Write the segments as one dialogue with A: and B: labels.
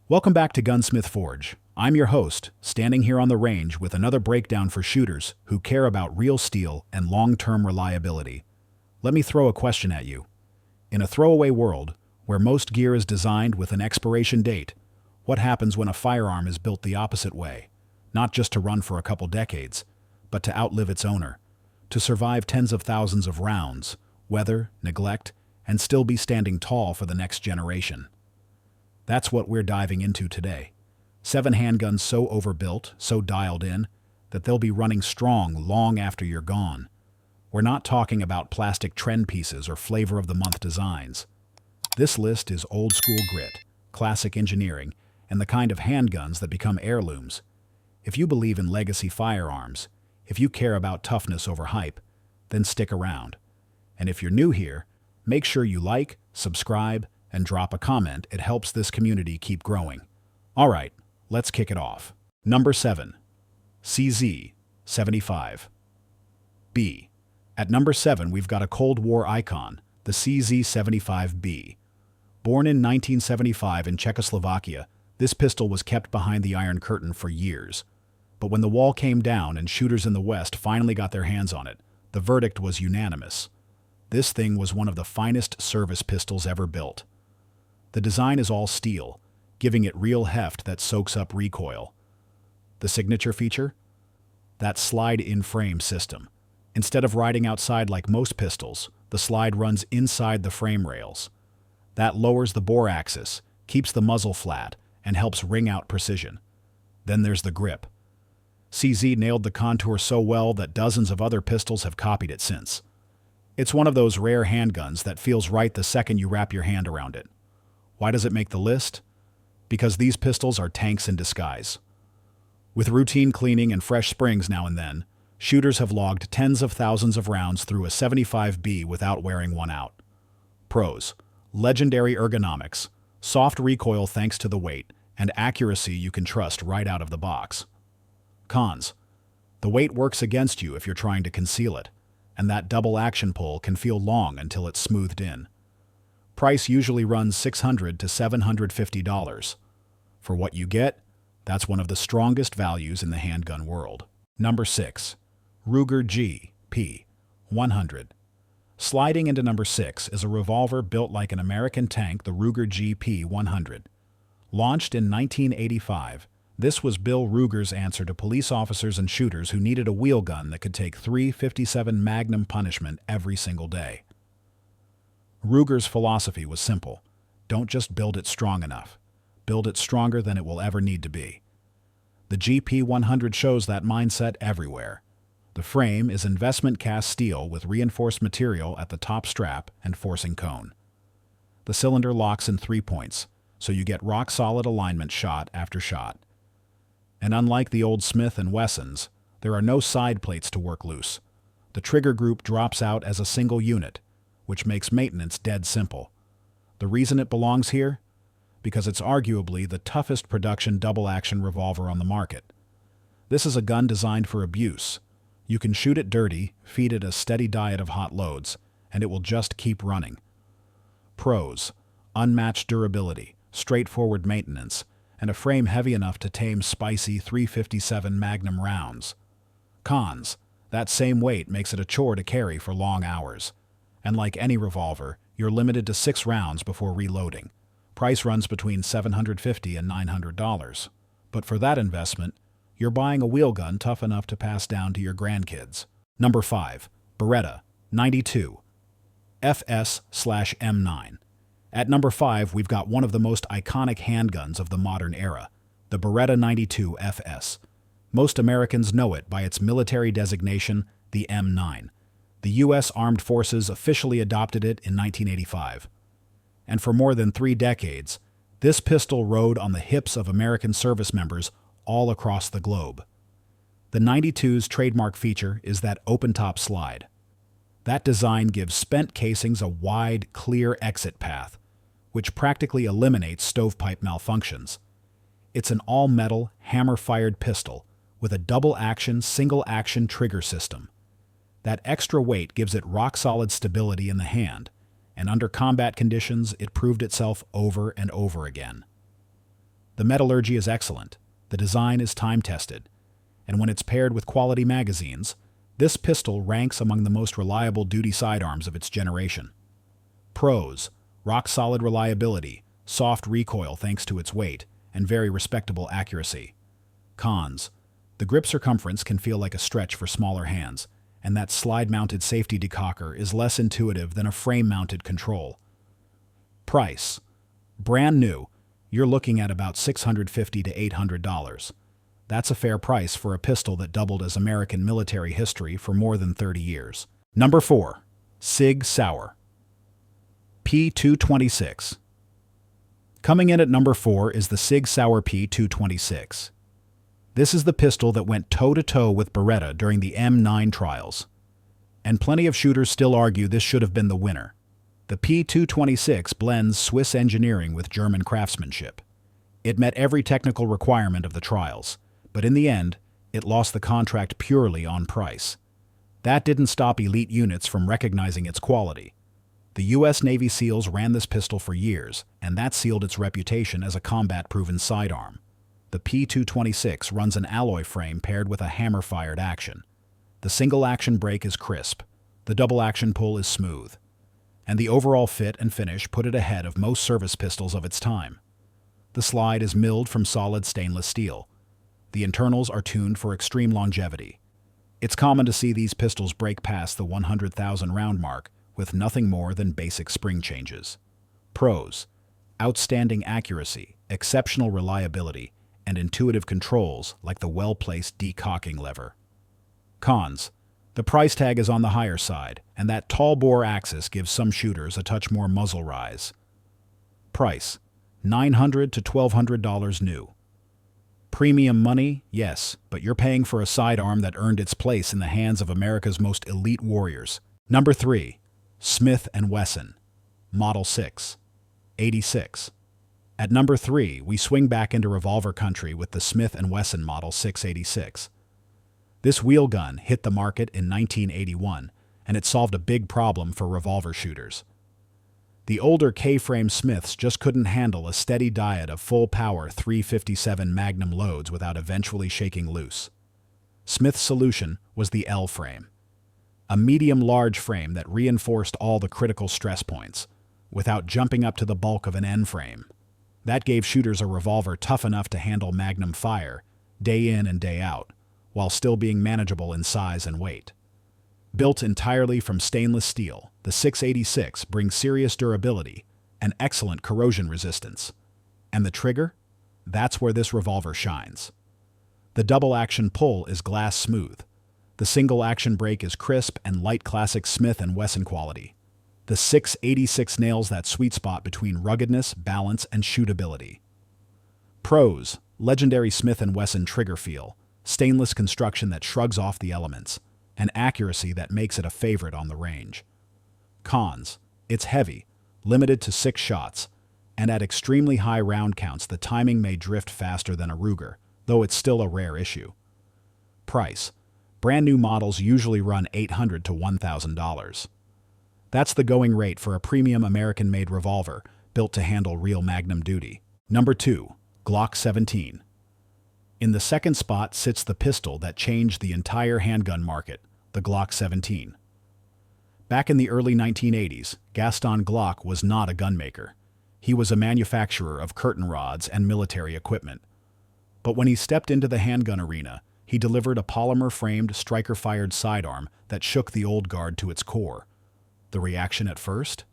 A: Welcome back to Gunsmith Forge. I'm your host, standing here on the range with another breakdown for shooters who care about real steel and long-term reliability. Let me throw a question at you. In a throwaway world, where most gear is designed with an expiration date, what happens when a firearm is built the opposite way? Not just to run for a couple decades, but to outlive its owner, to survive tens of thousands of rounds, weather, neglect, and still be standing tall for the next generation. That's what we're diving into today. 7 handguns so overbuilt, so dialed in, that they'll be running strong long after you're gone. We're not talking about plastic trend pieces or flavor-of-the-month designs. This list is old-school grit, classic engineering, and the kind of handguns that become heirlooms. If you believe in legacy firearms, if you care about toughness over hype, then stick around. And if you're new here, make sure you like, subscribe, and drop a comment. It helps this community keep growing. All right, let's kick it off. Number 7. CZ-75B. At number 7, we've got a Cold War icon, the CZ-75B. Born in 1975 in Czechoslovakia, this pistol was kept behind the Iron Curtain for years. But when the wall came down and shooters in the West finally got their hands on it, the verdict was unanimous. This thing was one of the finest service pistols ever built. The design is all steel, giving it real heft that soaks up recoil. The signature feature? That slide-in frame system. Instead of riding outside like most pistols, the slide runs inside the frame rails. That lowers the bore axis, keeps the muzzle flat, and helps ring out precision. Then there's the grip. CZ nailed the contour so well that dozens of other pistols have copied it since. It's one of those rare handguns that feels right the second you wrap your hand around it. Why does it make the list? Because these pistols are tanks in disguise. With routine cleaning and fresh springs now and then, shooters have logged tens of thousands of rounds through a 75B without wearing one out. Pros: legendary ergonomics, soft recoil thanks to the weight, and accuracy you can trust right out of the box. Cons: the weight works against you if you're trying to conceal it, and that double action pull can feel long until it's smoothed in. Price usually runs $600 to $750. For what you get, that's one of the strongest values in the handgun world. Number 6. Ruger GP100. Sliding into number 6 is a revolver built like an American tank, the Ruger GP100. Launched in 1985, this was Bill Ruger's answer to police officers and shooters who needed a wheel gun that could take .357 Magnum punishment every single day. Ruger's philosophy was simple: don't just build it strong enough, build it stronger than it will ever need to be. The GP100 shows that mindset everywhere. The frame is investment cast steel with reinforced material at the top strap and forcing cone. The cylinder locks in 3 points, so you get rock-solid alignment shot after shot. And unlike the old Smith and Wessons, there are no side plates to work loose. The trigger group drops out as a single unit, which makes maintenance dead simple. The reason it belongs here? Because it's arguably the toughest production double-action revolver on the market. This is a gun designed for abuse. You can shoot it dirty, feed it a steady diet of hot loads, and it will just keep running. Pros: unmatched durability, straightforward maintenance, and a frame heavy enough to tame spicy .357 Magnum rounds. Cons: that same weight makes it a chore to carry for long hours. And like any revolver, you're limited to 6 rounds before reloading. Price runs between $750 and $900. But for that investment, you're buying a wheel gun tough enough to pass down to your grandkids. Number 5. Beretta 92 FS/M9. At number 5, we've got one of the most iconic handguns of the modern era, the Beretta 92 FS. Most Americans know it by its military designation, the M9. The U.S. Armed Forces officially adopted it in 1985. And for more than 3 decades, this pistol rode on the hips of American service members all across the globe. The 92's trademark feature is that open-top slide. That design gives spent casings a wide, clear exit path, which practically eliminates stovepipe malfunctions. It's an all-metal, hammer-fired pistol with a double-action, single-action trigger system. That extra weight gives it rock-solid stability in the hand, and under combat conditions, it proved itself over and over again. The metallurgy is excellent, the design is time-tested, and when it's paired with quality magazines, this pistol ranks among the most reliable duty sidearms of its generation. Pros: rock-solid reliability, soft recoil thanks to its weight, and very respectable accuracy. Cons: the grip circumference can feel like a stretch for smaller hands, and that slide-mounted safety decocker is less intuitive than a frame-mounted control. Price: brand new, you're looking at about $650 to $800. That's a fair price for a pistol that doubled as American military history for more than 30 years. Number 4. Sig Sauer P226. Coming in at number 4 is the Sig Sauer P226. This is the pistol that went toe-to-toe with Beretta during the M9 trials. And plenty of shooters still argue this should have been the winner. The P226 blends Swiss engineering with German craftsmanship. It met every technical requirement of the trials, but in the end, it lost the contract purely on price. That didn't stop elite units from recognizing its quality. The U.S. Navy SEALs ran this pistol for years, and that sealed its reputation as a combat-proven sidearm. The P226 runs an alloy frame paired with a hammer-fired action. The single-action brake is crisp, the double-action pull is smooth, and the overall fit and finish put it ahead of most service pistols of its time. The slide is milled from solid stainless steel. The internals are tuned for extreme longevity. It's common to see these pistols break past the 100,000 round mark with nothing more than basic spring changes. Pros: outstanding accuracy, exceptional reliability, and intuitive controls like the well-placed decocking lever. Cons: the price tag is on the higher side, and that tall bore axis gives some shooters a touch more muzzle rise. Price: $900 to $1,200 new. Premium money? Yes, but you're paying for a sidearm that earned its place in the hands of America's most elite warriors. Number 3. Smith & Wesson Model 686. At number 3, we swing back into revolver country with the Smith & Wesson Model 686. This wheel gun hit the market in 1981, and it solved a big problem for revolver shooters. The older K-frame Smiths just couldn't handle a steady diet of full-power .357 Magnum loads without eventually shaking loose. Smith's solution was the L-frame, a medium-large frame that reinforced all the critical stress points, without jumping up to the bulk of an N-frame. That gave shooters a revolver tough enough to handle Magnum fire, day in and day out, while still being manageable in size and weight. Built entirely from stainless steel, the 686 brings serious durability and excellent corrosion resistance. And the trigger? That's where this revolver shines. The double-action pull is glass smooth. The single-action brake is crisp and light classic Smith & Wesson quality. The 686 nails that sweet spot between ruggedness, balance, and shootability. Pros: legendary Smith & Wesson trigger feel, stainless construction that shrugs off the elements, and accuracy that makes it a favorite on the range. Cons: it's heavy, limited to 6 shots, and at extremely high round counts the timing may drift faster than a Ruger, though it's still a rare issue. Price: brand new models usually run $800 to $1,000. That's the going rate for a premium American-made revolver built to handle real Magnum duty. Number 2. Glock 17. In the second spot sits the pistol that changed the entire handgun market, the Glock 17. Back in the early 1980s, Gaston Glock was not a gunmaker. He was a manufacturer of curtain rods and military equipment. But when he stepped into the handgun arena, he delivered a polymer-framed, striker-fired sidearm that shook the old guard to its core. The reaction at first?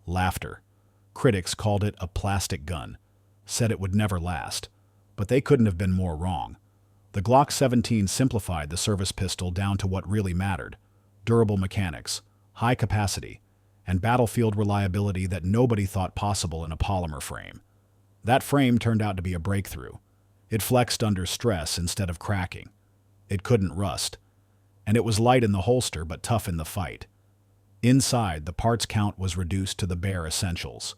A: Laughter. Critics called it a plastic gun, said it would never last. But they couldn't have been more wrong. The Glock 17 simplified the service pistol down to what really mattered: durable mechanics, high capacity, and battlefield reliability that nobody thought possible in a polymer frame. That frame turned out to be a breakthrough. It flexed under stress instead of cracking. It couldn't rust. And it was light in the holster but tough in the fight. Inside, the parts count was reduced to the bare essentials.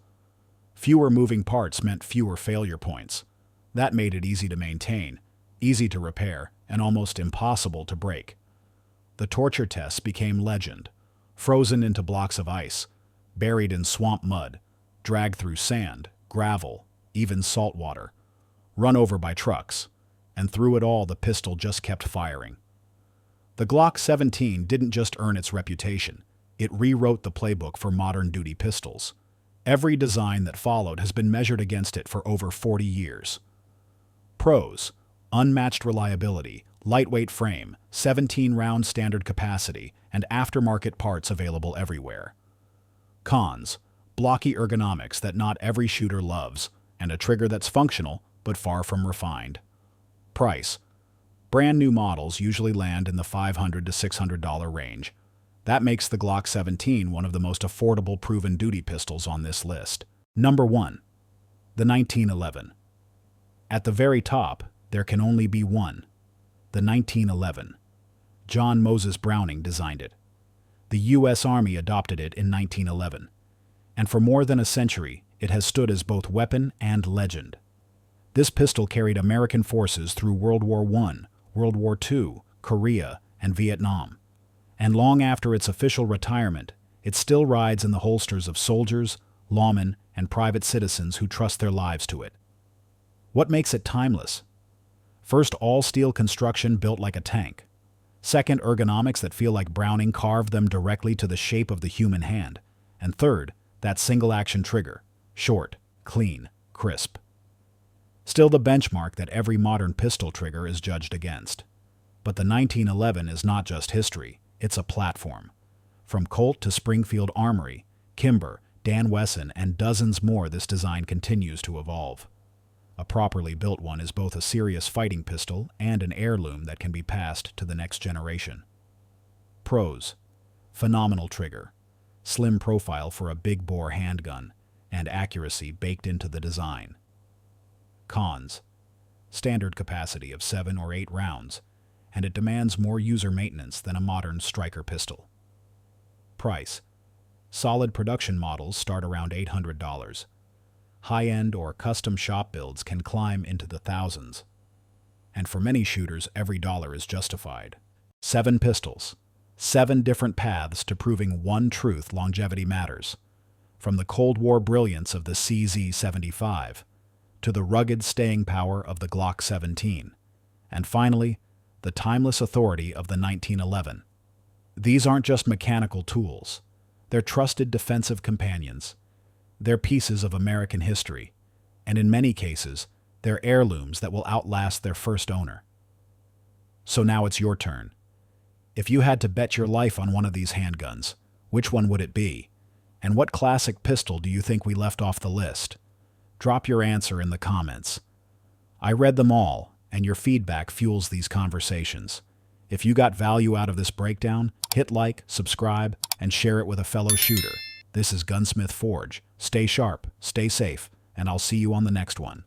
A: Fewer moving parts meant fewer failure points. That made it easy to maintain, easy to repair, and almost impossible to break. The torture tests became legend. Frozen into blocks of ice, buried in swamp mud, dragged through sand, gravel, even salt water. run over by trucks, and through it all the pistol just kept firing. The Glock 17 didn't just earn its reputation, it rewrote the playbook for modern duty pistols. Every design that followed has been measured against it for over 40 years. Pros: unmatched reliability, lightweight frame, 17-round standard capacity, and aftermarket parts available everywhere. Cons: blocky ergonomics that not every shooter loves, and a trigger that's functional but far from refined. Price: brand new models usually land in the $500 to $600 range. That makes the Glock 17 one of the most affordable proven duty pistols on this list. Number 1. The 1911. At the very top, there can only be one. The 1911. John Moses Browning designed it. The U.S. Army adopted it in 1911. And for more than a century, it has stood as both weapon and legend. This pistol carried American forces through World War I, World War II, Korea, and Vietnam. And long after its official retirement, it still rides in the holsters of soldiers, lawmen, and private citizens who trust their lives to it. What makes it timeless? First, all-steel construction built like a tank. Second, ergonomics that feel like Browning carved them directly to the shape of the human hand. And third, that single-action trigger, short, clean, crisp. Still the benchmark that every modern pistol trigger is judged against. But the 1911 is not just history, it's a platform. From Colt to Springfield Armory, Kimber, Dan Wesson, and dozens more, this design continues to evolve. A properly built one is both a serious fighting pistol and an heirloom that can be passed to the next generation. Pros: phenomenal trigger, slim profile for a big-bore handgun, and accuracy baked into the design. Cons: standard capacity of 7 or 8 rounds, and it demands more user maintenance than a modern striker pistol. Price: solid production models start around $800. High-end or custom shop builds can climb into the thousands. And for many shooters, every dollar is justified. 7 pistols. 7 different paths to proving one truth: longevity matters. From the Cold War brilliance of the CZ75 to the rugged staying power of the Glock 17. And finally, the timeless authority of the 1911. These aren't just mechanical tools. They're trusted defensive companions. They're pieces of American history, and in many cases, they're heirlooms that will outlast their first owner. So now it's your turn. If you had to bet your life on one of these handguns, which one would it be? And what classic pistol do you think we left off the list? Drop your answer in the comments. I read them all, and your feedback fuels these conversations. If you got value out of this breakdown, hit like, subscribe, and share it with a fellow shooter. This is Gunsmith Forge. Stay sharp, stay safe, and I'll see you on the next one.